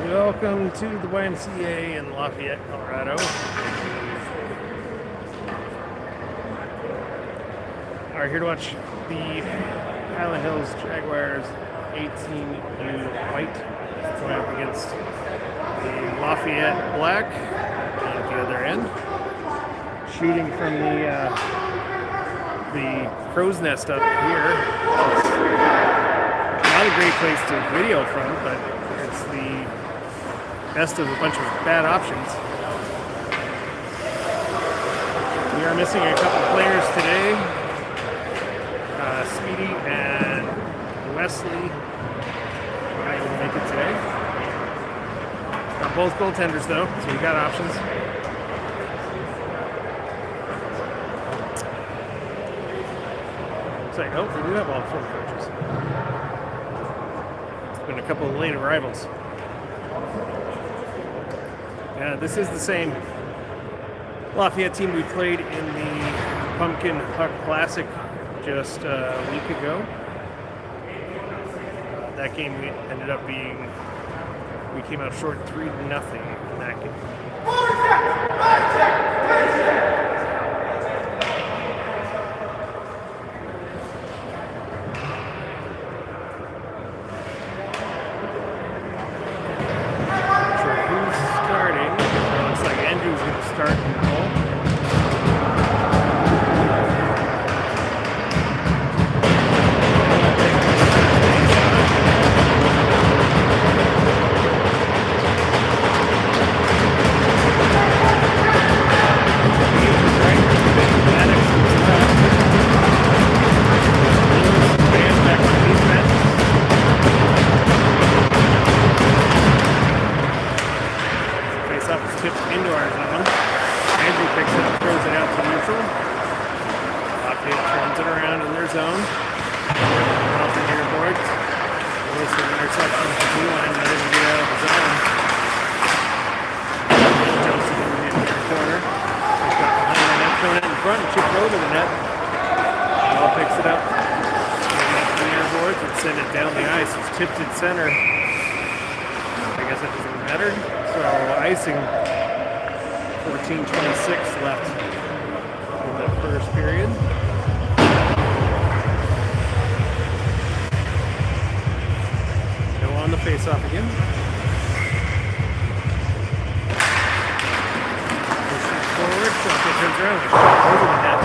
Welcome to the YMCA in Lafayette, Colorado. Alright, here to watch the Hyland Hills Jaguars 18U White going up against the Lafayette Black at the other end. Shooting from the crow's nest up here. Not a great place to video from, but it's the best of a bunch of bad options. We are missing a couple players today. Speedy and Wesley not able to make it today. Got both goaltenders though, so we got options. Looks like, oh, we do have all four coaches. It's been a couple of late arrivals. Yeah, this is the same Lafayette team we played in the Pumpkin Puck Classic just a week ago. That game ended up being, we came out short 3-0 in that game. Tipped in center. I guess that doesn't matter. So icing, 14:26 left in the first period. Go on the face-off again. Pushing forward, shot turns around, a shot over the net.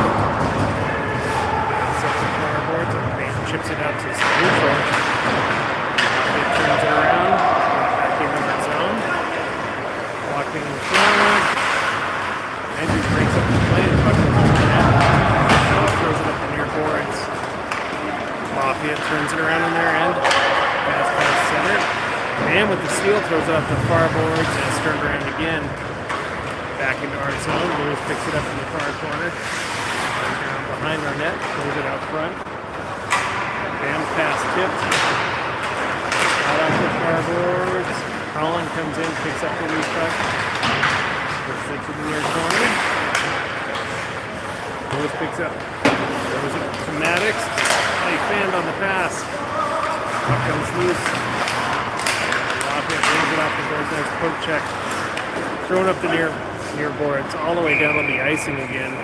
Sets the corner boards and chips it out to neutral. Turns it around, back into the zone. Walking in front. Andrews breaks up the play, the puck comes over the net. Throws it up the near boards. Lafayette turns it around on their end. Pass past center. Man with the steal throws it up the far boards and it's turned around again. Back into our zone. Lewis picks it up in the far corner. Turns around behind our net. Throws it out front. Bam's pass tipped. Out off the far boards. Hyland comes in, picks up the loose puck. Puts it to the near corner. Lewis picks up. Throws it to Maddox. He fanned on the pass. Puck comes loose. Lafayette brings it off the boards. There's a poke check. Throwing up the near boards. All the way down on the icing again.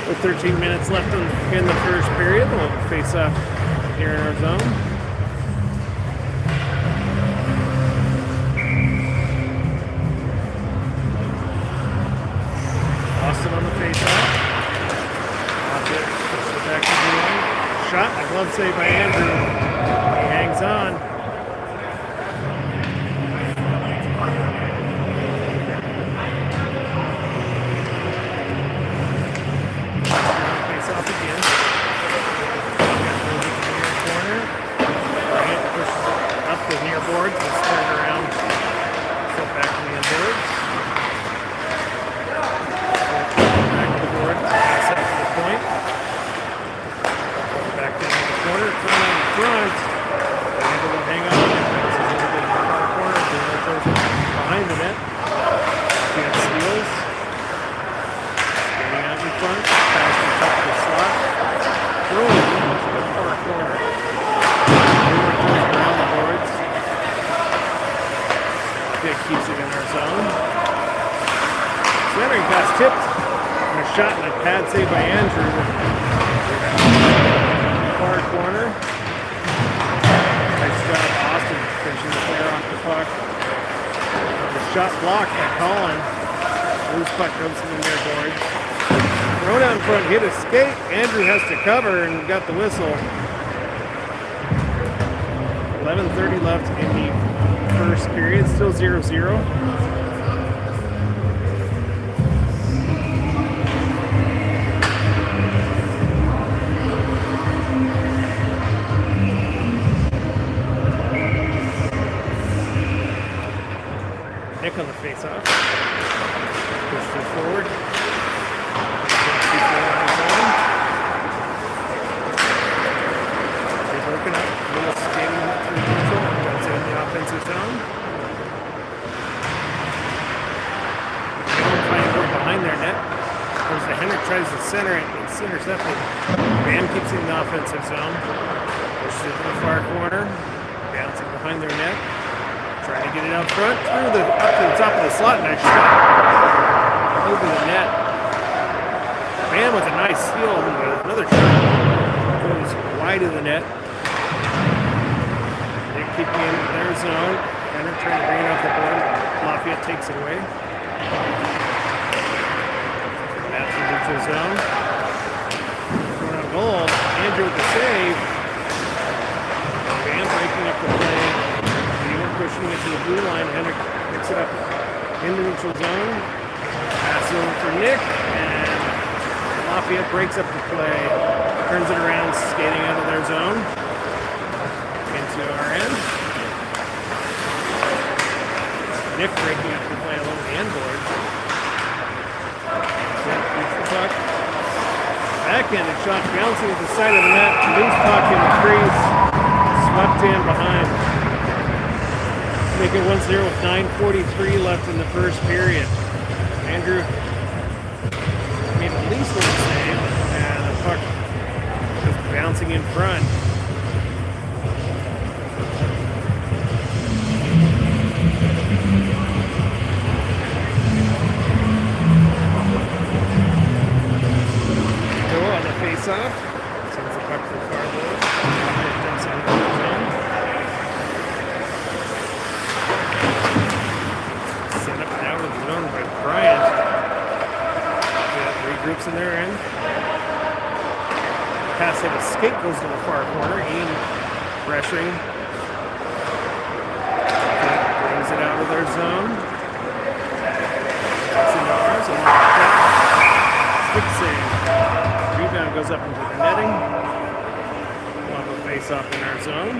With 13 minutes left in the first period, we'll face off here in our zone. Austin on the face-off. Lafayette pushes it back to the line. Shot, a glove save by Andrew. He hangs on. Face-off again. Goes it to the near corner. Bryant pushes it up the near boards. It's turned around. So back to the end boards. Pass out to the point. Back down to the corner. Lafayette keeps it in our zone. Centering pass tipped. And a shot and a pad save by Andrew. Far corner. Nice job, Austin, finishing the player off the puck. The shot blocked by Colin. Loose puck comes in their boards. Throw down front, hit a skate. Andrew has to cover and got the whistle. 11:30 left in the first period, still 0-0. Nick on the face-off. Pushed it forward. They've broken up. Little skating through neutral. That's in the offensive zone. Finding work behind their net. There's the Henrik tries to center it. It's intercepted. Bam keeps it in the offensive zone. Pushes it to the far corner. Bouncing behind their net. Trying to get it out front, up to the top of the slot, nice shot over the net. Bam with a nice steal, another shot goes wide of the net. They're keeping in their zone, and they're trying to bring it off the board. Lafayette takes it away. That's the neutral zone. Going on goal, Andrew with the save. Bam breaking up the play. Pushing it to the blue line. Henrik picks it up in the neutral zone. Pass over for Nick, and Lafayette breaks up the play. Turns it around, skating out of their zone. Into our end. Nick breaking up the play along the end board. Keeps the puck. Backhanded shot bouncing at the side of the net. Loose puck in the crease. Swept in behind. Make it 1-0 with 9:43 left in the first period. Andrew made at least one save, and the puck just bouncing in front. Go on the face-off. Sends the puck to the far board. Dumps it into the zone. By Bryant. Regroups in their end. Pass hit a skate goes to the far corner. Ian pressuring. Brings it out of their zone. It's into ours. Stick save. Rebound goes up into the netting. We'll have a face off in our zone.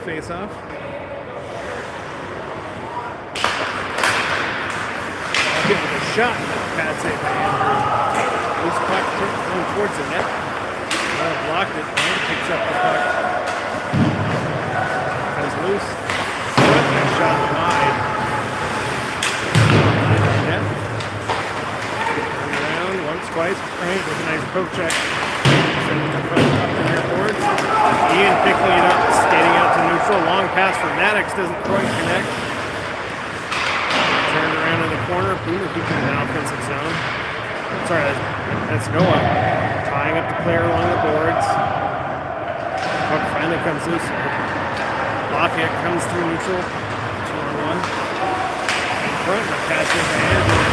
Face off. Give it a shot. Pad save by Andrew. Loose puck going towards the net. Blocked it. And picks up the puck. Goes loose. And shot wide. Net. Turn around once, twice. Right with a nice poke check. Send it to front up in their boards. Ian picking it up, skating out to neutral. Long pass for Maddox, doesn't quite connect. Turned around in the corner. Boomer keeping it in the offensive zone. Sorry, that's Noah. Tying up the player along the boards. Puck finally comes loose. Lafayette comes through neutral. 2-on-1. In front, the pass in by Andrew.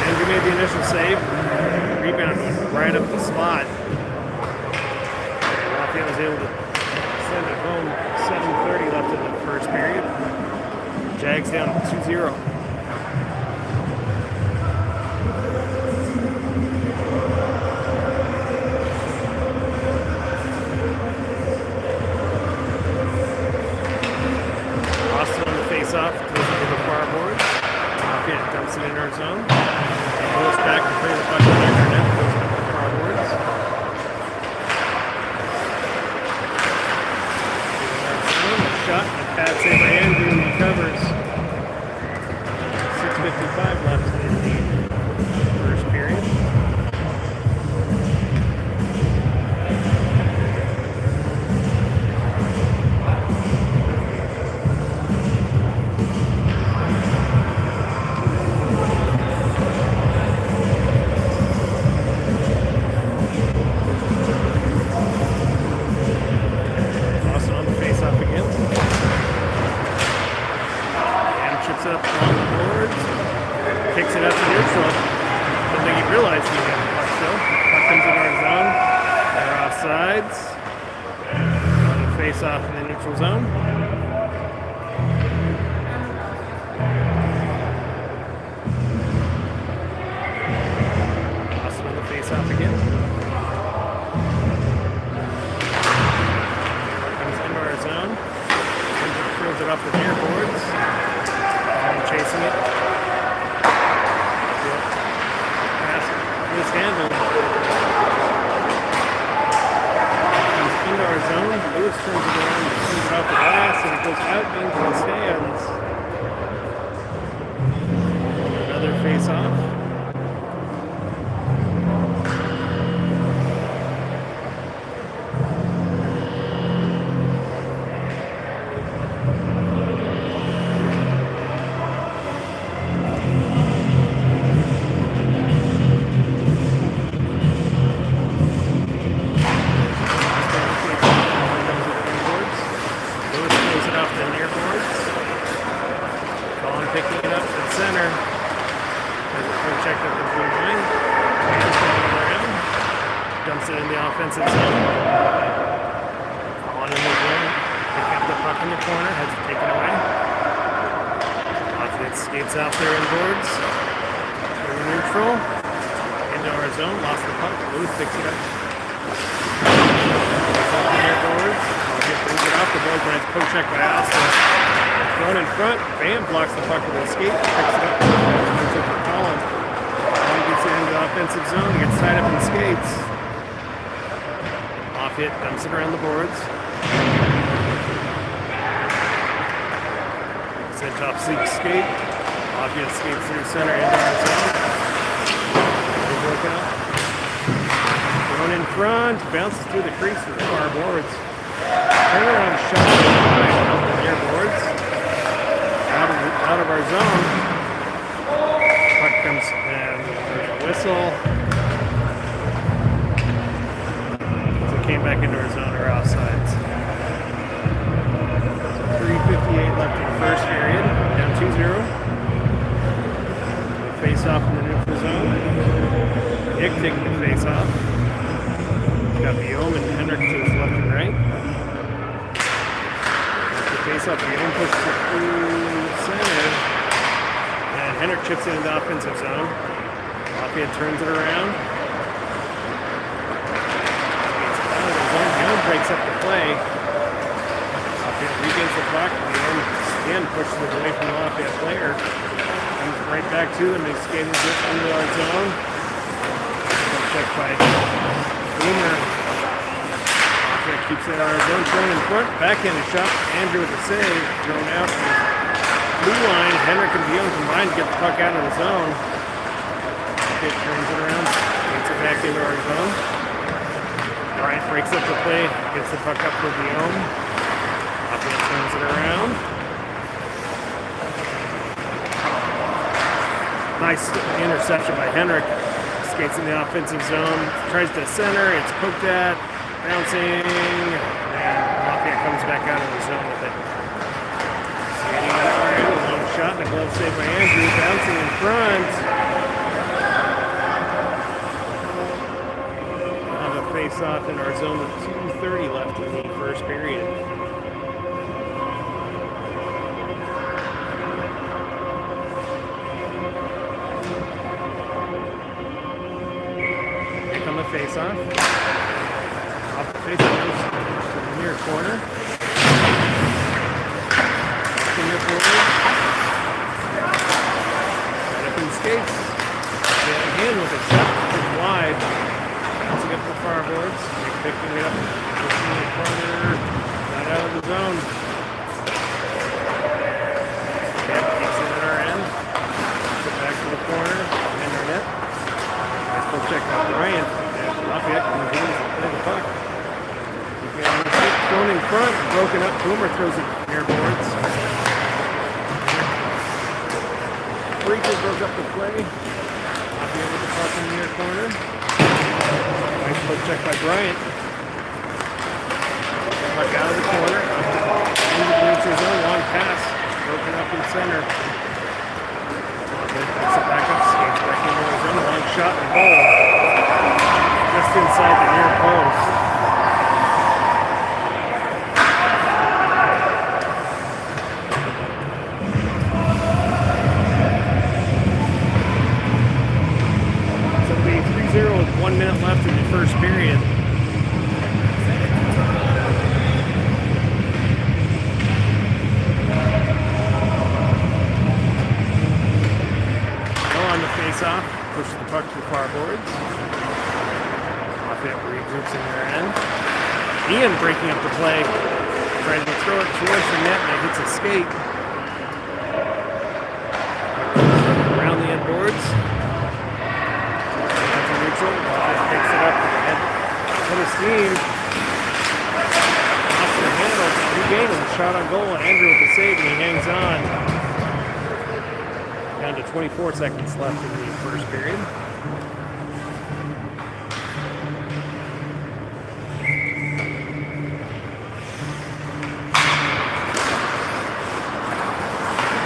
Andrew made the initial save. Rebound right up the spot. Lafayette was able to send it home. 7:30 left in the first period. Jags down 2-0. Austin on the face-off. Goes into the far board. Lafayette dumps it in our zone. Goes back to play the puck in their net. Goes into the far boards. shot. A bad save by Andrew. He covers. 6:55 left in the first period. Kicks it up to neutral. Don't think he realized he had the puck still. Puck comes into our zone. They're offsides. On the face off in the neutral zone. Austin on the face off again. Comes into our zone. Throws it off the near boards. Chasing it. Mishandled. Comes into our zone. Lewis turns it around and turns it off the glass, and it goes out into his hands. Another face off. Picking it up to the center. There's a check up the blue line. Hands going around. Dumps it in the offensive zone. On in the zone. Pick up the puck in the corner. Has it taken away. Lafayette skates out there in boards. They're neutral. Into our zone. Lost the puck. Lewis picks it up. Near boards. Lafayette brings it off the board. But it's poke check by Austin. Thrown in front, Bam blocks the puck with his skate, picks it up, turns it for Colin. Colin gets it into the offensive zone, he gets tied up in the skates. Lafayette dumps it around the boards. Sent off Zeke's skate. Lafayette skates through center into our zone. They broke out. Thrown in front, bounces through the crease to the far boards. Turnaround shot off the near boards. Out of our zone. Puck comes and there's a whistle. So it came back into our zone or offsides. So 3:58 left in the first period. Down 2-0. Face off in the neutral zone. Nick taking the face off. Got Guillaume and Hendrick to his left and right. Face up, Guillaume pushes it through center, and Hendrick chips it into the offensive zone. Lafayette turns it around. It's out of the zone. Guillaume breaks up the play. Lafayette regains the puck. Guillaume again pushes it away from the Lafayette player. Comes right back to him. He's skating into our zone. Check by Boomer. Keeps it on our zone, thrown in front, backhanded shot. Andrew with the save, thrown out to the blue line. Hendrick and Guillaume combined to get the puck out of the zone. It turns it around, gets it back into our zone. Bryant breaks up the play, gets the puck up for Guillaume. Lafayette turns it around. Nice interception by Hendrick. Skates in the offensive zone, tries to center, it's poked at. Bouncing, and Lafayette comes back out of the zone with it. Skating out there, a long shot, and a glove save by Andrew, bouncing in front. On a face-off in our zone with 2:30 left in the first period. Here come the face-off. Face goes to the near corner. Near forward. Right up in the skates. Again with a shot, just wide. Bouncing up the far boards. Picking it up. Pushing the corner. Not out of the zone. Kemp keeps it at our end. Put back to the corner. And our net. Nice pull check by Bryant. And Lafayette comes in and plays the puck. Thrown in front, broken up. Boomer throws it near boards. Breaker broke up the play. Lafayette with the puck in the near corner. Nice pull check by Bryant. Puck out of the corner. Into the neutral zone. Long pass. Broken up in center. Picks it back up. Skates back into the zone. Long shot and goal. Just inside the near post. So it'll be 3-0 with 1 minute left in the first period. Off, pushes the puck to the far boards. Lafayette regroups in their end. Ian breaking up the play. Tries to throw it towards the net and it hits a skate. Around the end boards. That's a neutral. Lafayette picks it up and head of steam. Off the handle. Regaining. Shot on goal and Andrew with the save and he hangs on. Down to 24 seconds left in the first period.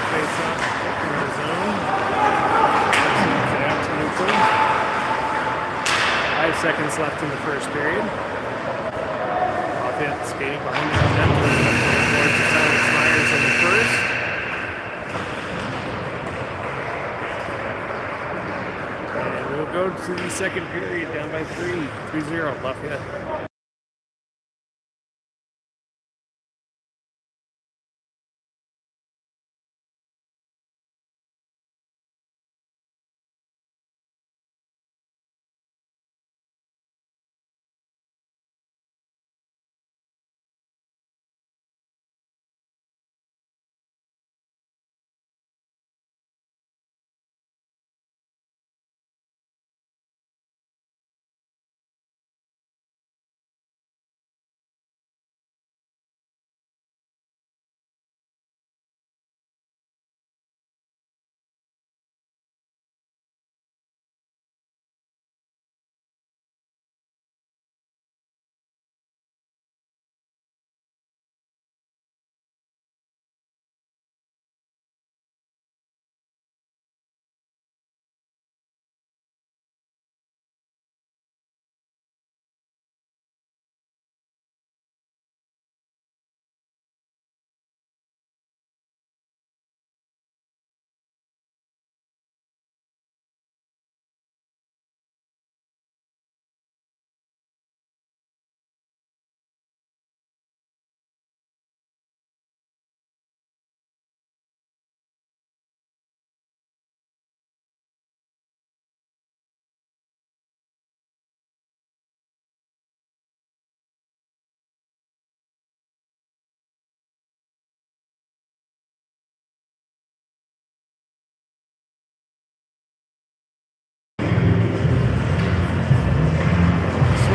Face up in our zone. Out to neutral. 5 seconds left in the first period. Lafayette skating behind their own net. Towards the Tyler Myers in the first. Go to the second period, down by 3-0, Lafayette.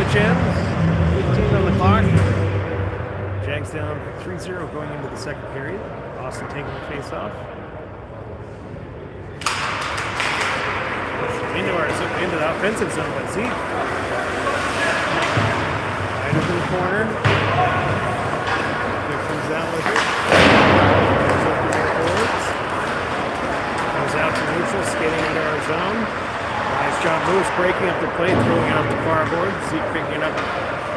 Ends. 15 on the clock. Jags down 3-0 going into the second period. Austin taking the face off. Into the offensive zone by Zeke. Right into the corner. Here comes out with it. Comes out to neutral, skating into our zone. Nice job, Lewis breaking up the play, throwing out the far board. Zeke picking it up,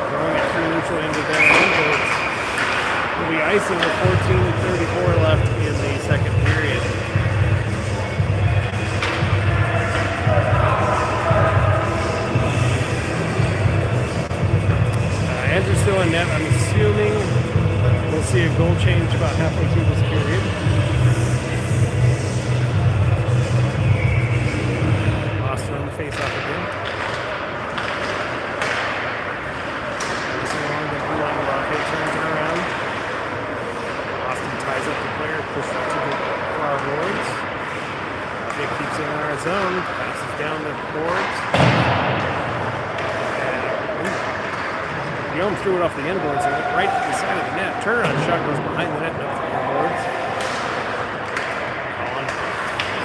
throwing it through neutral into their end boards. Will be icing with 14:34 left in the second period. Andrew's still in net. I'm assuming we'll see a goal change about halfway through this period. Face off again. Along the blue line, Lafayette turns it around. Austin zone. Passes down the boards. Guillaume threw it off the end boards and went right to the side of the net. Turnaround shot goes behind the net and up to the end boards. Colin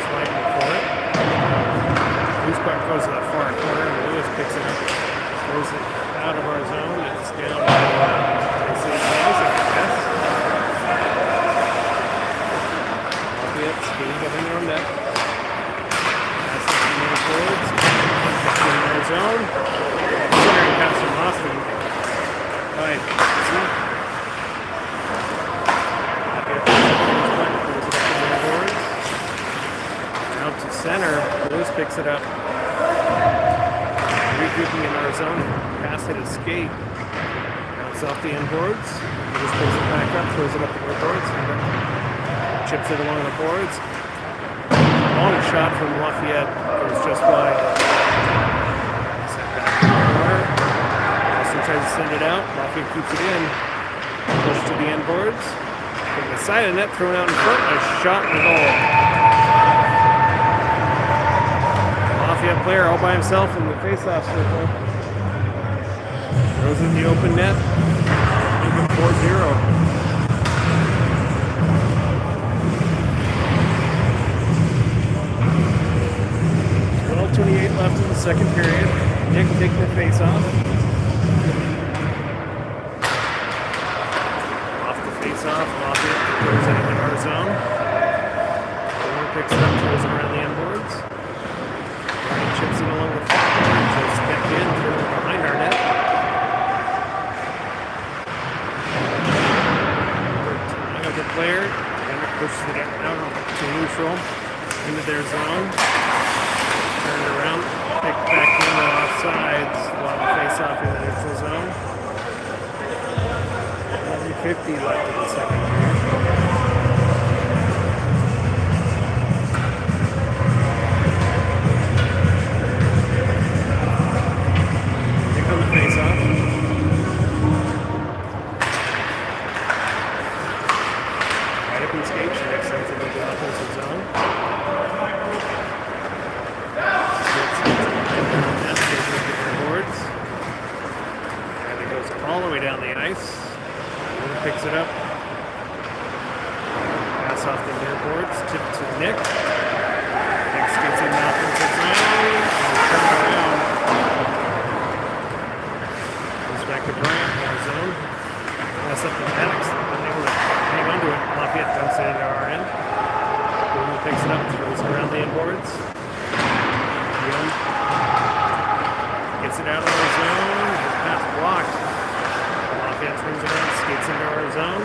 swiping for it. Loose puck goes to the far corner and Lewis picks it up. Throws it out of our zone. It's down to Lafayette skating up in their own net. Pass it to the boards. In their zone. Centering pass from Austin. Right. See? Out to center. Lewis picks it up. Regrouping in our zone. Pass it to skate. Bounce off the end boards. Lewis picks it back up. Throws it up the boards. Chips it along the boards. Long shot from Lafayette. Goes just wide. Set back in the corner. Austin tries to send it out. Lafayette keeps it in. Push to the end boards. From the side of the net, thrown out in front. A shot and a goal. Lafayette player all by himself in the face-off circle. Throws in the open net. Making 4-0. 28 left in the second period. Nick taking the face off. Off the face off. Lafayette throws it in our zone. Corner picks it up, throws it around the end boards. Ryan chips it along the front boards. So step in, throws it behind our net. Tying up the player. Hendrick pushes it out to neutral. Into their zone. Turn it around, pick back in the offsides while the face-off in the neutral zone. 11:50 left in the second period. Pick on the face-off. Right up in skate, next time to the offensive zone. And it goes all the way down the ice. And picks it up. Pass off the near boards. Tip to Nick. Nick skates in the offensive zone. And turn around. Goes back to Bryant in our zone. Pass up to Maddox. Unable to hang onto it. Lafayette dumps it into our end. Boomer picks it up. Throws it around the end boards. Gets it out of our zone. His pass blocked. Lafayette turns around, skates into our zone.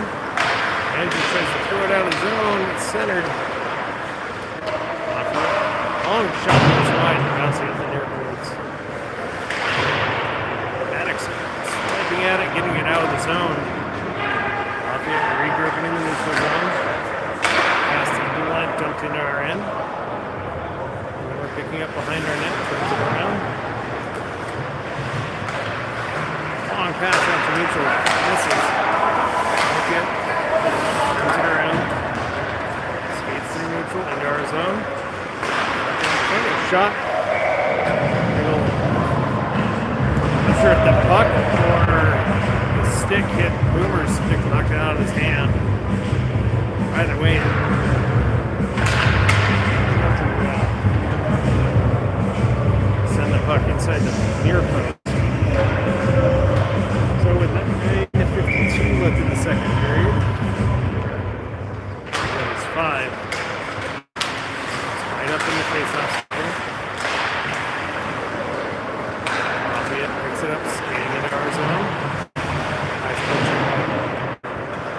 Andrew tries to throw it out of zone. It's centered. Lafayette. Long shot goes wide, bouncing off the near boards. Maddox swiping at it, getting it out of the zone. Lafayette regrouping in the neutral zone. Pass to the blue line, dumped into our end. Picking up behind our net, turns it around. Long pass out to neutral. Misses. Lafayette turns it around. Skates through neutral into our zone. Shot. Not sure if the puck or the stick hit Boomer's stick, knocked it out of his hand. Either way, send the puck inside the near post. So with 9:52 left in the second period, that is 5. It's right up in the face-off circle. Lafayette picks it up, skating into our zone. Nice coaching.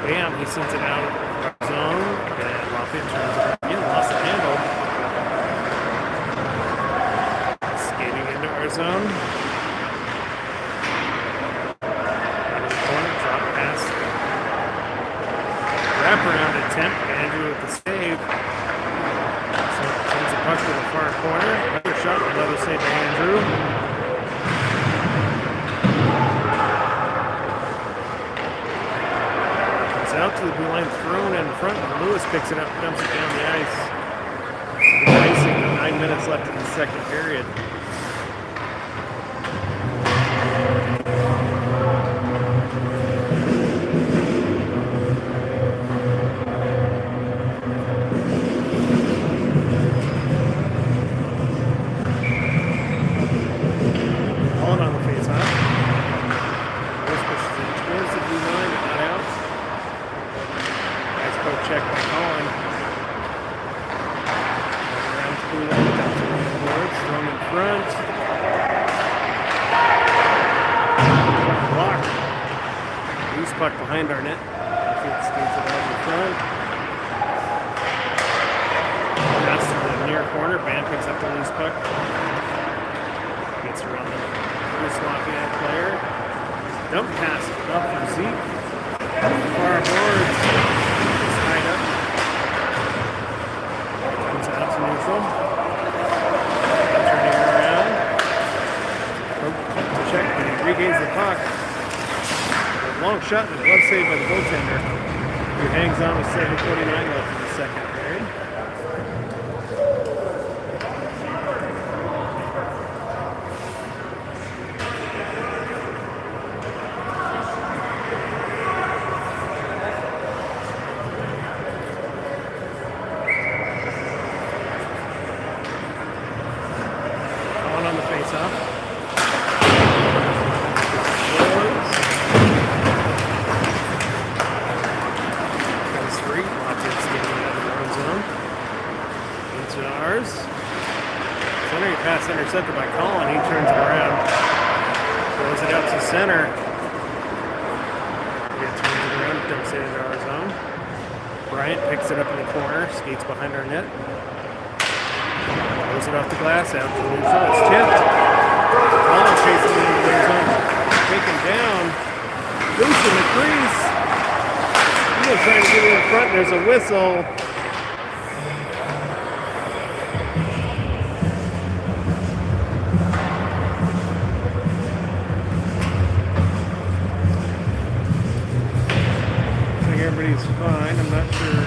Bam, he sends it out of our zone, and Lafayette turns it again, lost the handle. Zone. Out of the corner, drop pass. Wraparound attempt. Andrew with the save. So sends the puck to the far corner. Another shot, another save by Andrew. Comes out to the blue line, thrown in front, and Lewis picks it up, dumps it down the ice. The icing 9 minutes left in the second period. Puck behind our net. Lafayette skates it out in front. Pass to the near corner. Band picks up the loose puck. Gets around the first Lafayette player. Dump pass up for Zeke. Far boards. It's tied up. Comes out to neutral. Turning around. To check, but he regains the puck. Long shot and a glove save by the goaltender, who hangs on with 7:49 left in the second period. On the face-off. Pass intercepted by Colin. He turns it around. Throws it out to center. He turns it around. Dumps it into our zone. Bryant picks it up in the corner. Skates behind our net. Throws it off the glass. Out to neutral. It's tipped. Colin chasing it into their zone. Taken down. Loose in the crease. He's trying to get it in front. There's a whistle. Everybody's fine. I'm not sure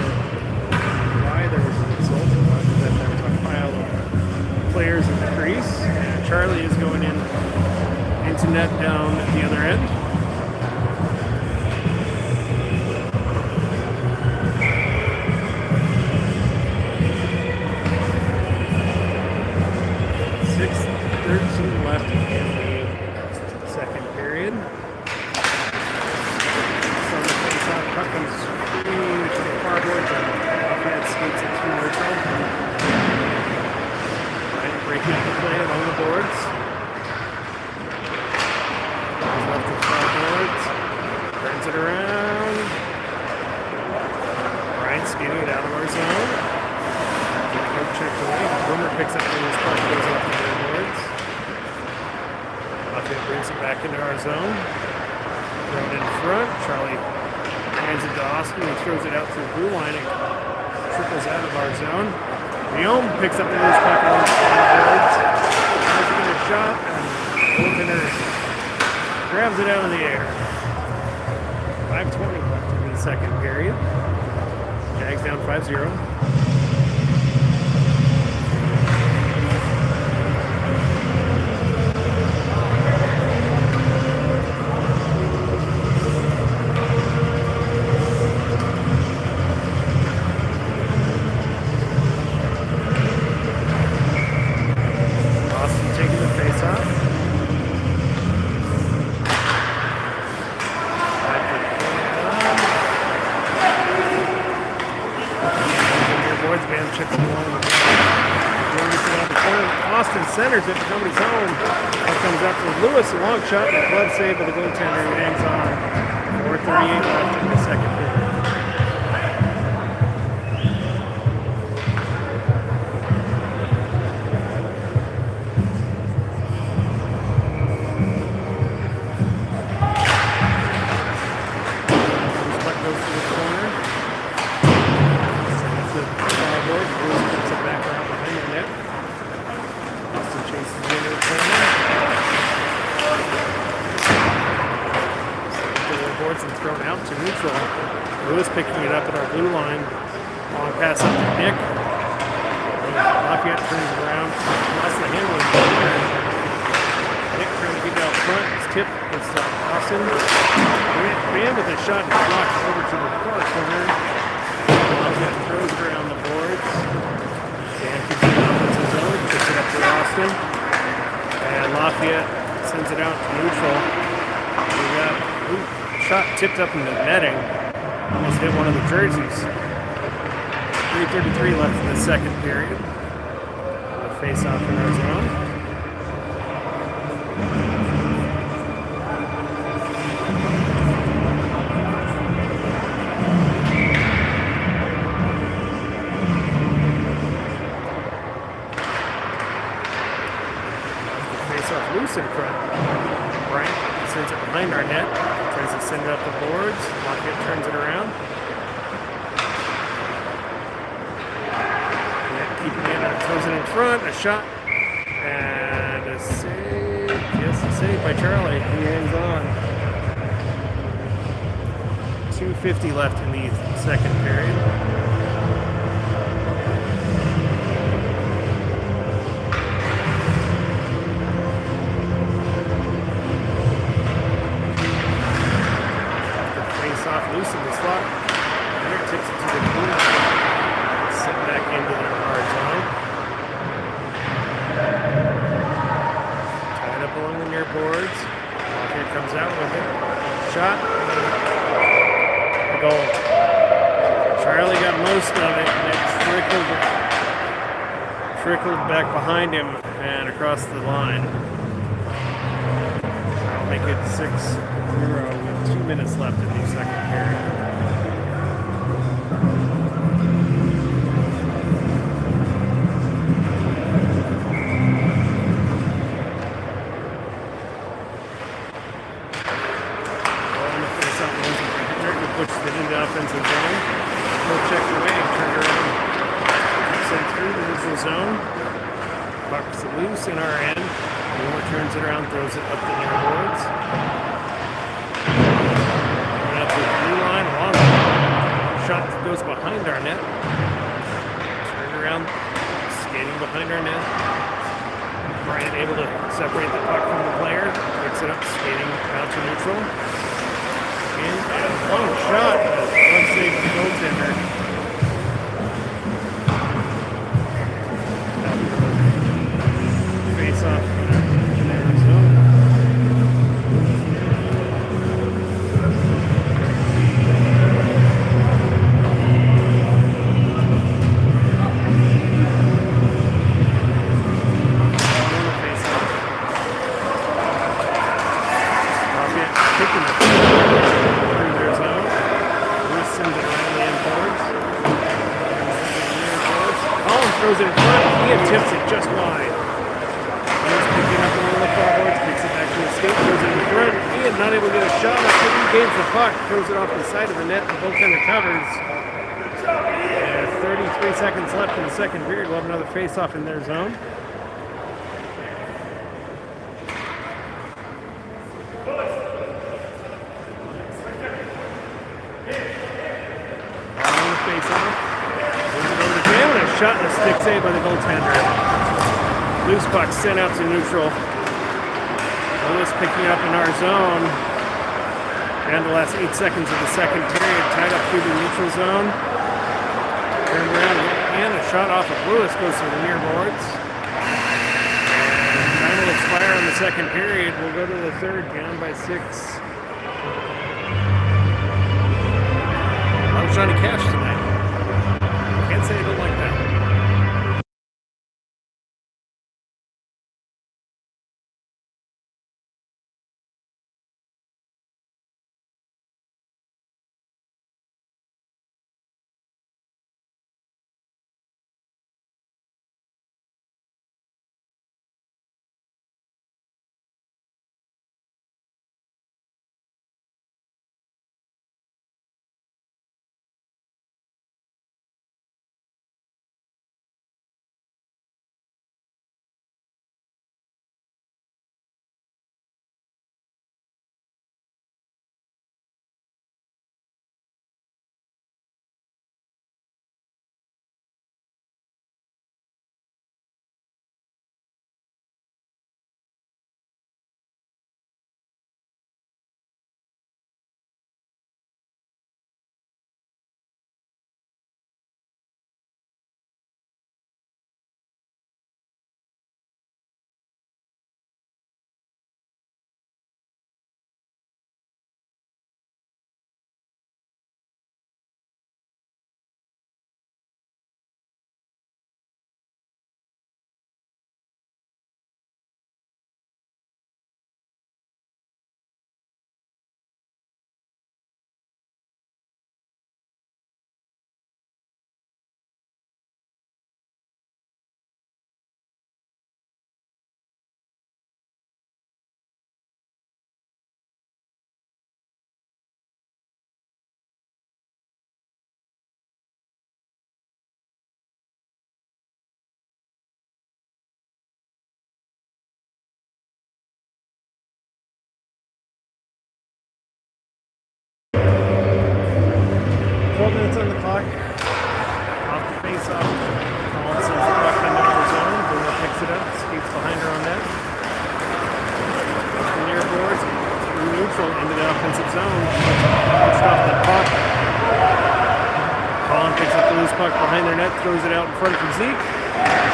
why there was an insult, but that there was a pile of players in the crease. And Charlie is going into net down at the other end. Left in the second period. So the face-off puck comes through to the far boards and Lafayette skates it through neutral. Right, breaking up the play along the boards. Goes left to the far boards. Turns it around. Ryan skating it out of our zone. Checked away. Boomer picks up the loose puck, goes off the boards. Lafayette brings it back into our zone. Thrown in front. Charlie hands it to Austin. He throws it out to the blue line. It trickles out of our zone. Guillaume picks up the loose puck on the boards. Tries to get a shot, and goaltender grabs it out of the air. 5:20 left in the second period. Jags down 5-0. Centers it, nobody's home. That comes up to Lewis, a long shot, and a glove save by the goaltender who hangs on. 4:38 left in the second period. This puck goes to the corner. Sends it to the forward. Lewis puts it back around behind the net. Chases into the corner. The boards and thrown out to neutral. Lewis picking it up at our blue line. Long pass up to Nick. Lafayette turns it around. Lost the handling there. Nick trying to get out front. It's tipped. It's Austin. Bam with a shot and blocked over to the far corner. Lafayette throws it around the boards. Dan keeps it off in his zone. Puts it up to Austin. And Lafayette sends it out to neutral. We got a shot tipped up in the netting. Almost hit one of the jerseys. 3:33 left in the second period. A face-off in our zone. Face-off loose in front. Bryant sends it behind our net. Tries to send it up the boards. Lafayette turns it around. Throws it in front, a shot, and a save. Yes, a save by Charlie. He hangs on. 2:50 left in the second period. Face off loose in the slot. There tips it to the blue. Set back into the hard zone. Tied up along the near boards. Lafayette comes out with it. Shot. A goal. Charlie got most of it, and it trickled back behind him and across the line. That'll make it 6-0 with 2 minutes left in the second period. Offensive zone. He'll check away, turn around, sent through the neutral zone. Puck's loose in our end. Moore turns it around, throws it up the near boards. Coming up to the blue line, long shot goes behind our net. Turned around, skating behind our net. Bryant able to separate the puck from the player, picks it up, skating out to neutral. And a long shot, one save the goaltender. Face off in Arizona. Face off. Lafayette kicking it. Throws it in front. Ian tips it just wide. Ian's picking up along the forwards, kicks it back to the skate, throws it in front. Ian not able to get a shot. After he gains the puck, throws it off the side of the net. The goaltender covers. And 33 seconds left in the second period. We'll have another face-off in their zone. Shot and a stick save by the goaltender. Loose puck sent out to neutral. Lewis picking up in our zone. Down the last 8 seconds of the second period. Tied up through the neutral zone. Turned around and a shot off of Lewis goes to the near boards. And time will expire in the second period. We'll go to the third, down by 6. I'm Johnny Cash tonight. Can't say I don't like that. 12 minutes on the clock. Off the face-off. Hyland sends the puck into her zone. Boomer picks it up. Skates behind her on net. Off the near boards. Through neutral into the offensive zone. Pushed off the puck. Hyland picks up the loose puck behind their net. Throws it out in front for Zeke.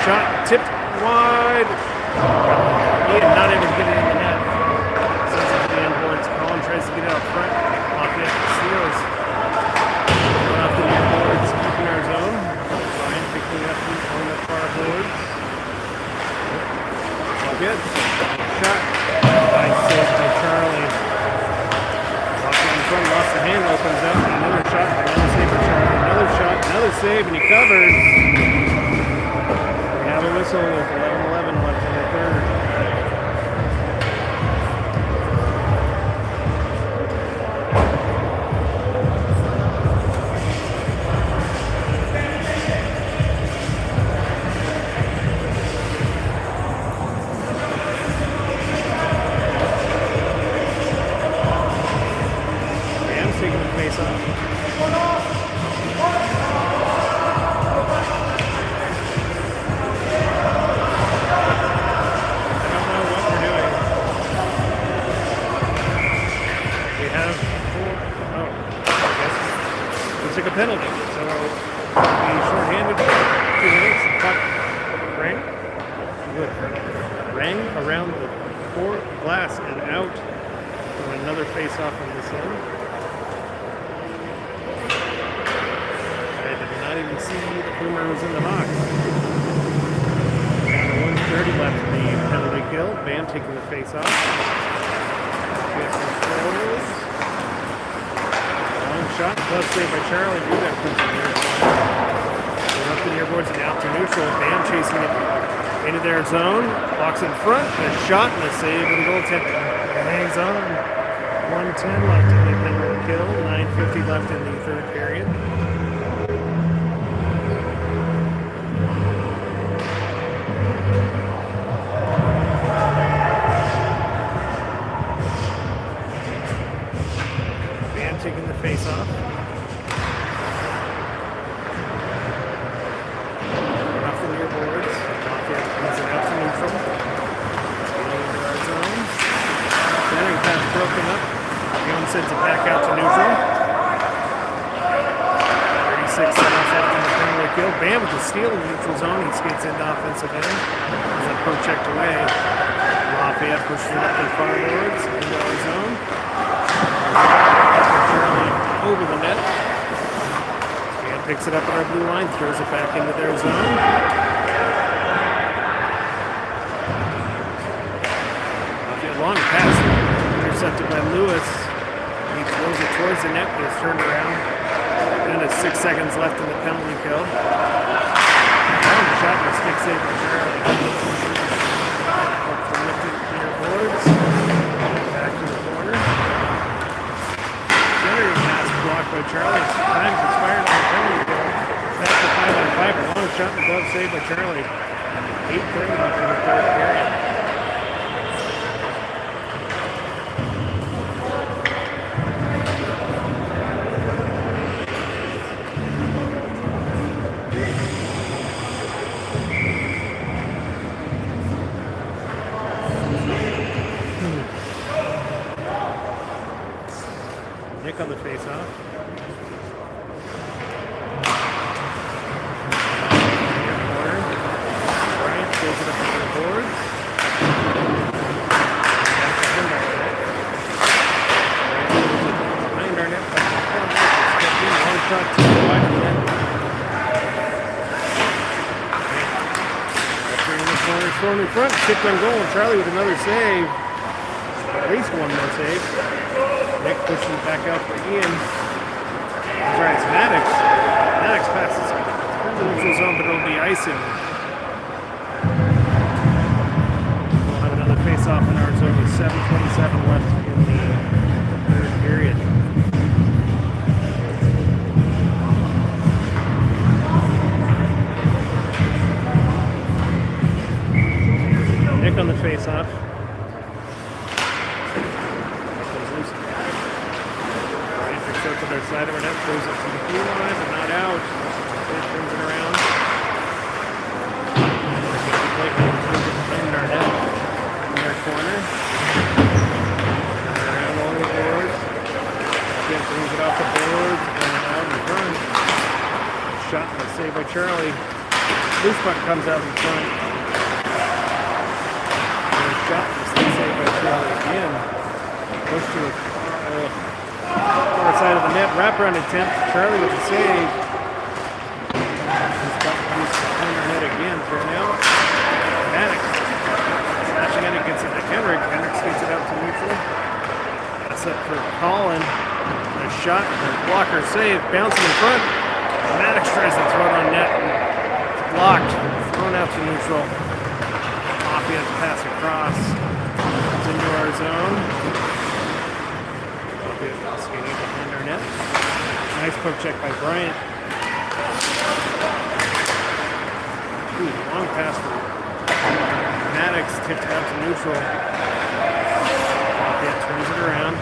Shot tipped wide. Ian not able to get it in the net. Sends it to the end boards. Hyland tries to get out front. Lafayette steals. Off the near boards, keeping our zone. Ryan picking up on the far boards. All good. Shot. Nice save by Charlie. Lafayette in front, lost the hand, opens up. Another shot, another save by Charlie. Another shot, another save, and he covers. We have a whistle with 11-11 left in the third. Took a penalty, so he's short-handed. 2 minutes. Puck rang around the glass and out from another face-off on this end. I did not even see the Boomer was in the box. Down to 1:30 left in the penalty kill. Bam taking the face-off. Shot, glove save by Charlie. Do that puts it here. They're up the near boards and out to neutral. Bam chasing it into their zone. Blocks in front. A shot and a save and goaltender. Hangs on. 1:10 left in the penalty kill. 9:50 left in the third period. Taking the face off. Off the near boards. Lafayette comes it out to neutral. Into our zone. Centering pass broken up. Young sends it back out to neutral. 36 seconds left in the penalty kill. Bam with the steal in the neutral zone. He skates into offensive end. As that poke checked away. Lafayette pushes it up to the far boards. Into our zone. Over the net. And picks it up at our blue line, throws it back into their zone. A long pass intercepted by Lewis. He throws it towards the net, but it's turned around. And it's 6 seconds left in the penalty kill. Long shot and a stick save by Charlie. Up from lifted near boards. Back to the corner. Blocked by Charlie. Time expired on the penalty kill. Back to 5-on-5. A long shot and glove save by Charlie. 8:30 left in the third period. Nick on the face-off. Corner. Bryant throws it up to the boards. Back to him our net. Behind our net. Long shot to the wide of the net. Bring the corner, thrown in front, tipped on goal. Charlie with another save. At least one more save. Nick pushing it back out for Ian. That's right, it's Maddox. Maddox passes through the neutral zone, but it'll be icing. We'll have another face-off in our zone with 7:27 left in the third period. Nick on the face-off. To their side of our net, Throws it to the blue line, but not out. It turns it around. In our net, in their corner. Around all the boards. Again, brings it off the boards and out in front. Shot and a save by Charlie. Loose puck comes out in front. And a shot and a save by Charlie again. Goes to the far side of the net. Wraparound attempt. Charlie with the save. This puck comes behind our net again. Thrown out. Maddox slashing it against it. Henrik gets it out to neutral. That's up for Colin. A shot. A blocker save. Bouncing in front. Maddox tries to throw it on net. Blocked. Thrown out to neutral. Lafayette pass across. It's into our zone. Lafayette skating behind our net. Nice poke check by Bryant. Ooh, long pass for Maddox. Tipped out to neutral. Lafayette turns it around.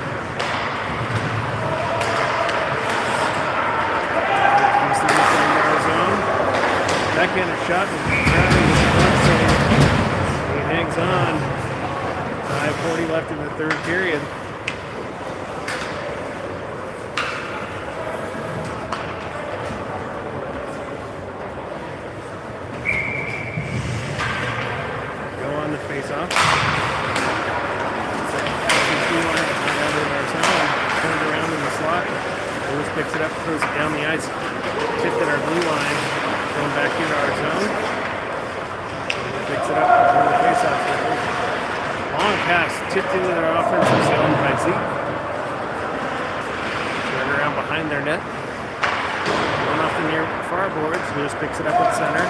Backhanded shot and Charlie with the front save. He hangs on. 5:40 left in the third period. Go on the face-off. Turned around in the slot. Lewis picks it up, throws it down the ice. Tipped at our blue line. Going back into our zone. Picks it up for the face-off. Long pass tipped into their offensive zone by Zeke. Turn around behind their net. Going off the near far boards. Lewis picks it up at center.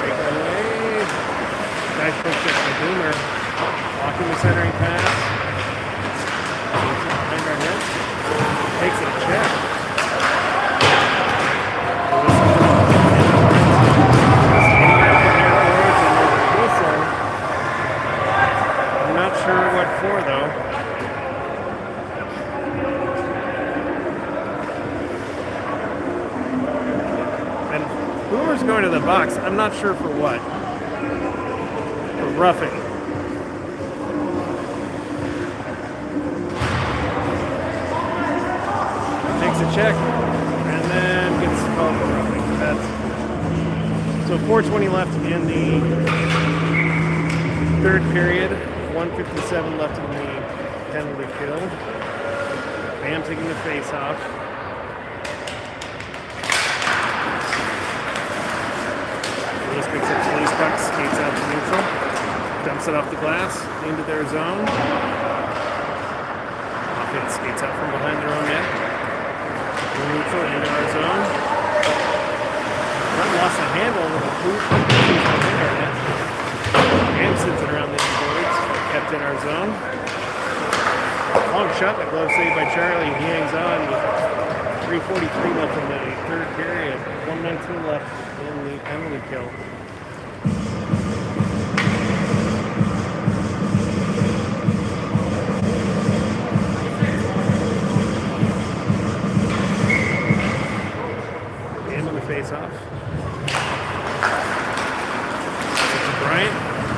Take it away. Nice push check by Boomer. Blocking the centering pass. Behind our net. Takes it a check. For though. And Boomer's going to the box. I'm not sure for what. For roughing. Takes a check and then gets called for roughing. So 4:20 left in the third period. 1:57 left in the penalty kill. Bam taking the face off. Lewis picks up the loose puck, skates out to neutral, dumps it off the glass into their zone. Lafayette skates out from behind their own net. Neutral into our zone. Run lost the handle with a boot in our net. Bam sends it around the boards. Kept in our zone. Long shot, the glove saved by Charlie. He hangs on with 3:43 left in the third period. 1:19 left in the penalty kill. End of the face-off. Bryant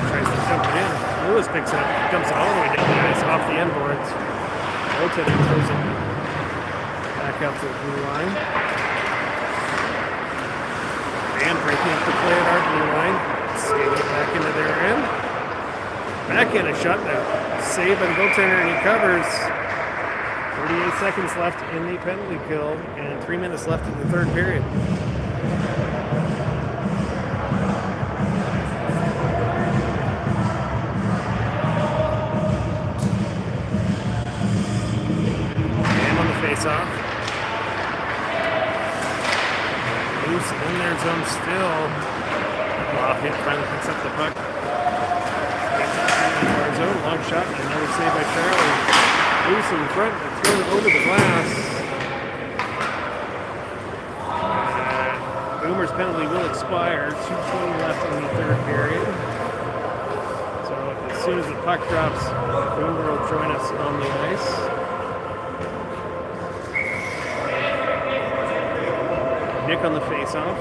tries to dump it in. Lewis picks it up, dumps it all the way down the ice off the end boards. Rotating, throws it back out to the blue line. And breaking up the play at our blue line. Skating it back into their end. Backhand shot, now save by the goaltender, and he covers. 38 seconds left in the penalty kill, and 3 minutes left in the third period. Off. Loose in their zone still. Lafayette finally picks up the puck. Gets it in our zone. Long shot and another save by Charlie. Loose in front and throws it over the glass. Boomer's penalty will expire. 2:20 left in the third period. So as soon as the puck drops, Boomer will join us on the ice. Nick on the face-off.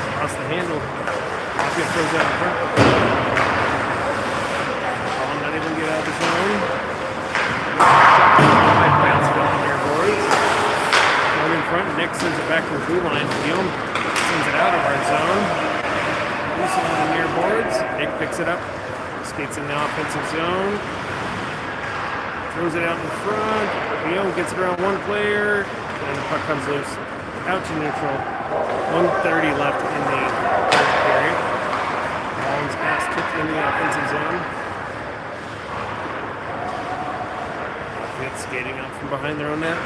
Across the handle. Lafayette throws out in front. Ball not able to get out of the zone. Might bounce it on near boards. Going in front, Nick sends it back to the blue line. Guillaume sends it out of our zone. Loose on the near boards. Nick picks it up. Skates in the offensive zone. Throws it out in front. Guillaume gets it around one player. And the puck comes loose. Out to neutral. 1:30 left in the third period. Collins pass tipped into the offensive zone. Lafayette skating out from behind their own net.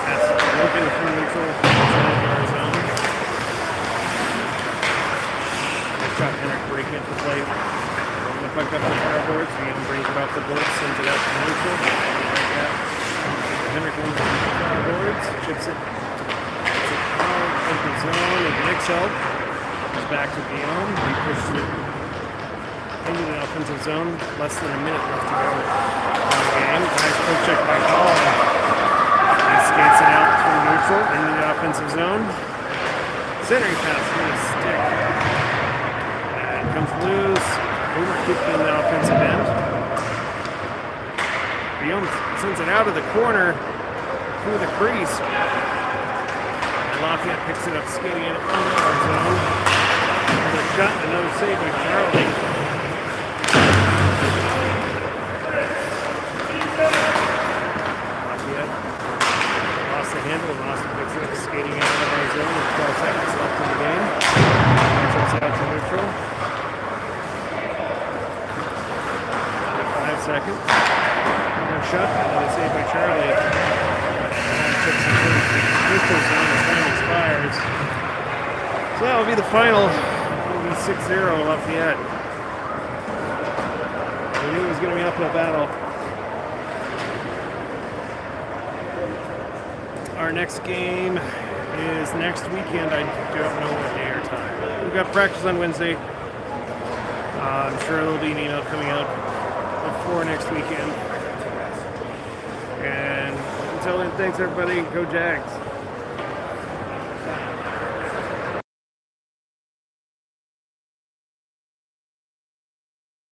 Pass broken from neutral into our zone. Nice shot, Henrik breaking up the play. Throwing the puck up the scoreboard. Guillaume brings it off the board, sends it out to neutral. Henrik wins the boards, chips it. Open zone with Nick's help. Goes back to Guillaume. He pushes it into the offensive zone. Less than a minute left to go in the game. Nice poke check by Hyland. He skates it out through neutral into the offensive zone. Centering pass with a stick. And comes loose. Overkicked in the offensive end. Guillaume sends it out of the corner through the crease. Lafayette picks it up, skating it under our zone. Another shot, another save by Charlie. Lafayette lost the handle. Lawson picks it up, skating out of our zone with 12 seconds left in the game. Trips out to neutral. Under 5 seconds. Another shot, another save by Charlie. Trips into the neutral zone as time expires. So that will be the final. It'll be 6-0 Lafayette. We knew it was going to be an uphill battle. Our next game is next weekend. I don't know what day or time. We've got practice on Wednesday. I'm sure there'll be an email coming out before next weekend. And until then, thanks everybody. Go Jags.